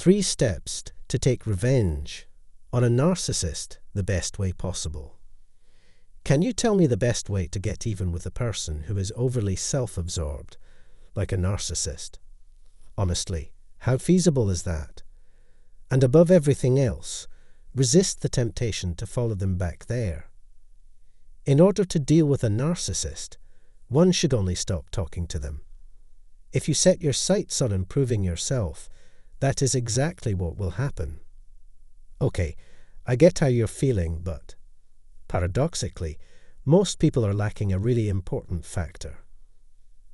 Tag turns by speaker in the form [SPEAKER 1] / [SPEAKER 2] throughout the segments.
[SPEAKER 1] 3 steps to take revenge on a narcissist the best way possible. Can you tell me the best way to get even with a person who is overly self-absorbed, like a narcissist? Honestly, how feasible is that? And above everything else, resist the temptation to follow them back there. In order to deal with a narcissist, one should only stop talking to them. If you set your sights on improving yourself, that is exactly what will happen. Okay, I get how you're feeling, but paradoxically, most people are lacking a really important factor.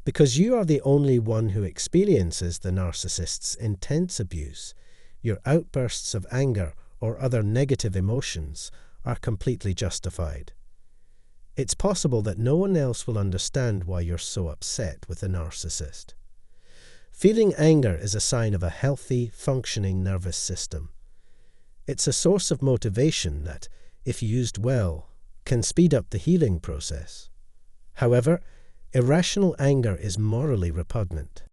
[SPEAKER 1] Because you are the only one who experiences the narcissist's intense abuse, your outbursts of anger or other negative emotions are completely justified. It's possible that no one else will understand why you're so upset with a narcissist. Feeling anger is a sign of a healthy, functioning nervous system. It's a source of motivation that, if used well, can speed up the healing process. However, irrational anger is morally repugnant.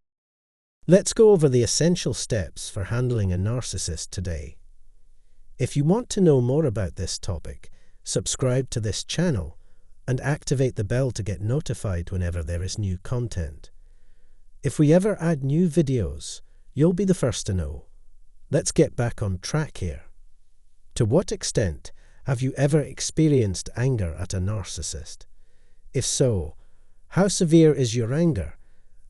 [SPEAKER 1] Let's go over the essential steps for handling a narcissist today. If you want to know more about this topic, subscribe to this channel and activate the bell to get notified whenever there is new content. If we ever add new videos, you'll be the first to know. Let's get back on track here. To what extent have you ever experienced anger at a narcissist? If so, how severe is your anger,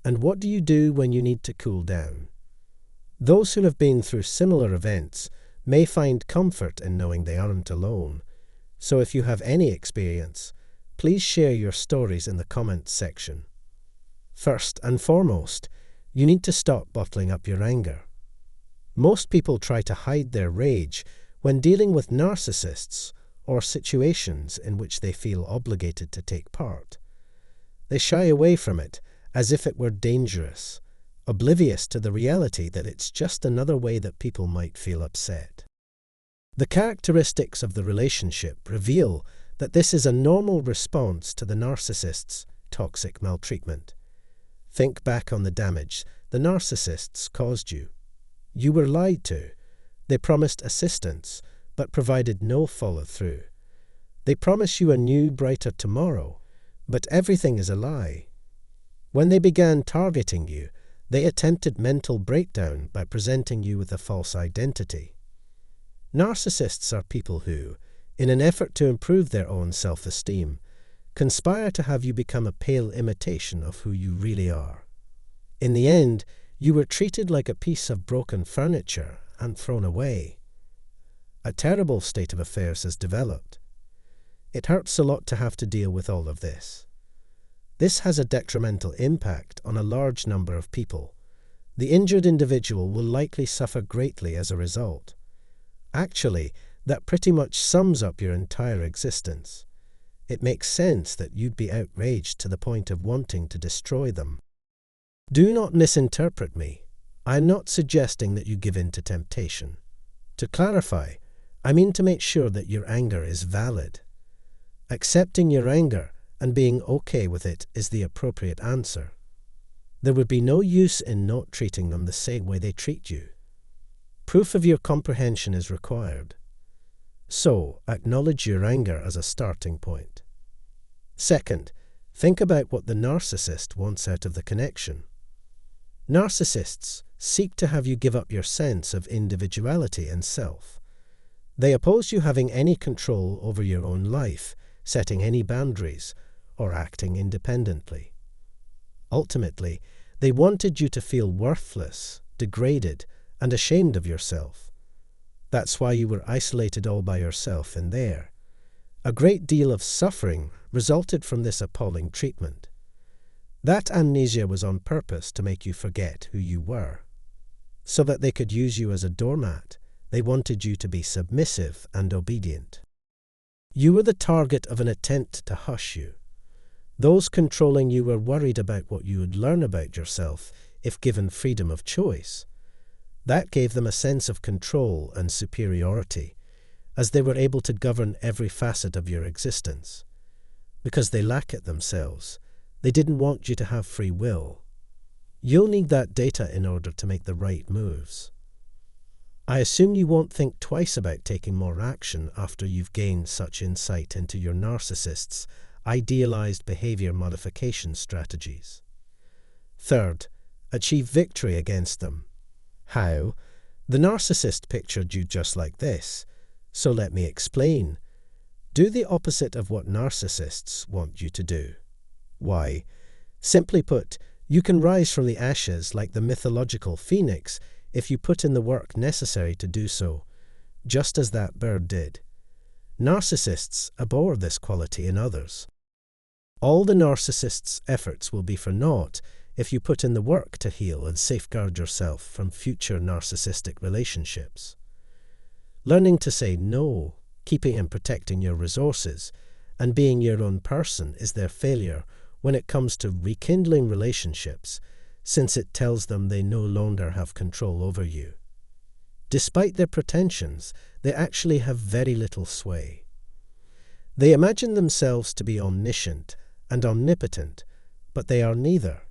[SPEAKER 1] and what do you do when you need to cool down? Those who have been through similar events may find comfort in knowing they aren't alone, so if you have any experience, please share your stories in the comments section. First and foremost, you need to stop bottling up your anger. Most people try to hide their rage when dealing with narcissists or situations in which they feel obligated to take part. They shy away from it as if it were dangerous, oblivious to the reality that it's just another way that people might feel upset. The characteristics of the relationship reveal that this is a normal response to the narcissist's toxic maltreatment. Think back on the damage the narcissists caused you. You were lied to. They promised assistance, but provided no follow-through. They promise you a new, brighter tomorrow, but everything is a lie. When they began targeting you, they attempted mental breakdown by presenting you with a false identity. Narcissists are people who, in an effort to improve their own self-esteem, conspire to have you become a pale imitation of who you really are. In the end, you were treated like a piece of broken furniture and thrown away. A terrible state of affairs has developed. It hurts a lot to have to deal with all of this. This has a detrimental impact on a large number of people. The injured individual will likely suffer greatly as a result. Actually, that pretty much sums up your entire existence. It makes sense that you'd be outraged to the point of wanting to destroy them. Do not misinterpret me. I'm not suggesting that you give in to temptation. To clarify, I mean to make sure that your anger is valid. Accepting your anger and being okay with it is the appropriate answer. There would be no use in not treating them the same way they treat you. Proof of your comprehension is required. So, acknowledge your anger as a starting point. Second, think about what the narcissist wants out of the connection. Narcissists seek to have you give up your sense of individuality and self. They oppose you having any control over your own life, setting any boundaries, or acting independently. Ultimately, they wanted you to feel worthless, degraded, and ashamed of yourself. That's why you were isolated all by yourself in there. A great deal of suffering resulted from this appalling treatment. That amnesia was on purpose to make you forget who you were. So that they could use you as a doormat, they wanted you to be submissive and obedient. You were the target of an attempt to hush you. Those controlling you were worried about what you would learn about yourself if given freedom of choice. That gave them a sense of control and superiority, as they were able to govern every facet of your existence. Because they lack it themselves, they didn't want you to have free will. You'll need that data in order to make the right moves. I assume you won't think twice about taking more action after you've gained such insight into your narcissist's idealized behavior modification strategies. Third, achieve victory against them. How? The narcissist pictured you just like this, so let me explain. Do the opposite of what narcissists want you to do. Why? Simply put, you can rise from the ashes like the mythological phoenix if you put in the work necessary to do so, just as that bird did. Narcissists abhor this quality in others. All the narcissist's efforts will be for naught if you put in the work to heal and safeguard yourself from future narcissistic relationships. Learning to say no, keeping and protecting your resources, and being your own person is their failure when it comes to rekindling relationships, since it tells them they no longer have control over you. Despite their pretensions, they actually have very little sway. They imagine themselves to be omniscient and omnipotent, but they are neither.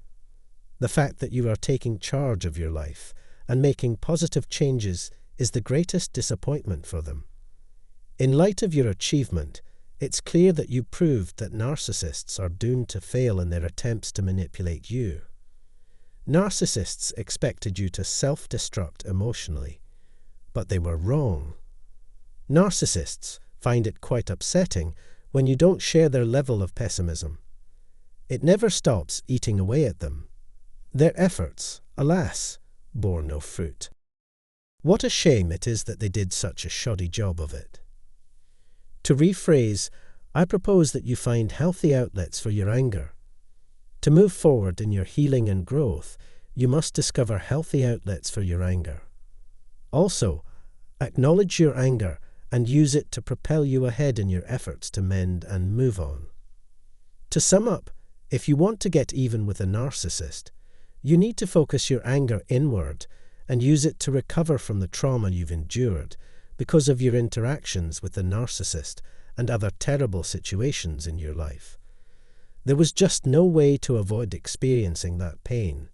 [SPEAKER 1] The fact that you are taking charge of your life and making positive changes is the greatest disappointment for them. In light of your achievement, it's clear that you proved that narcissists are doomed to fail in their attempts to manipulate you. Narcissists expected you to self-destruct emotionally, but they were wrong. Narcissists find it quite upsetting when you don't share their level of pessimism. It never stops eating away at them. Their efforts, alas, bore no fruit. What a shame it is that they did such a shoddy job of it. To rephrase, I propose that you find healthy outlets for your anger. To move forward in your healing and growth, you must discover healthy outlets for your anger. Also, acknowledge your anger and use it to propel you ahead in your efforts to mend and move on. To sum up, if you want to get even with a narcissist, you need to focus your anger inward and use it to recover from the trauma you've endured because of your interactions with the narcissist and other terrible situations in your life. There was just no way to avoid experiencing that pain.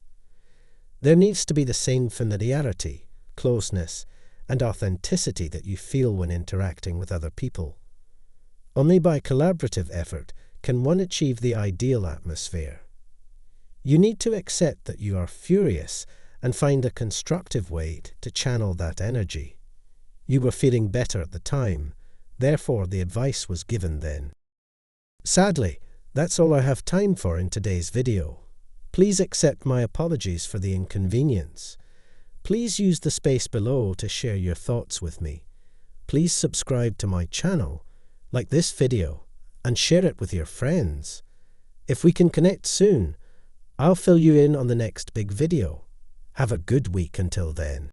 [SPEAKER 1] There needs to be the same familiarity, closeness, and authenticity that you feel when interacting with other people. Only by collaborative effort can one achieve the ideal atmosphere. You need to accept that you are furious and find a constructive way to channel that energy. You were feeling better at the time, therefore the advice was given then. Sadly, that's all I have time for in today's video. Please accept my apologies for the inconvenience. Please use the space below to share your thoughts with me. Please subscribe to my channel, like this video, and share it with your friends. If we can connect soon, I'll fill you in on the next big video. Have a good week until then.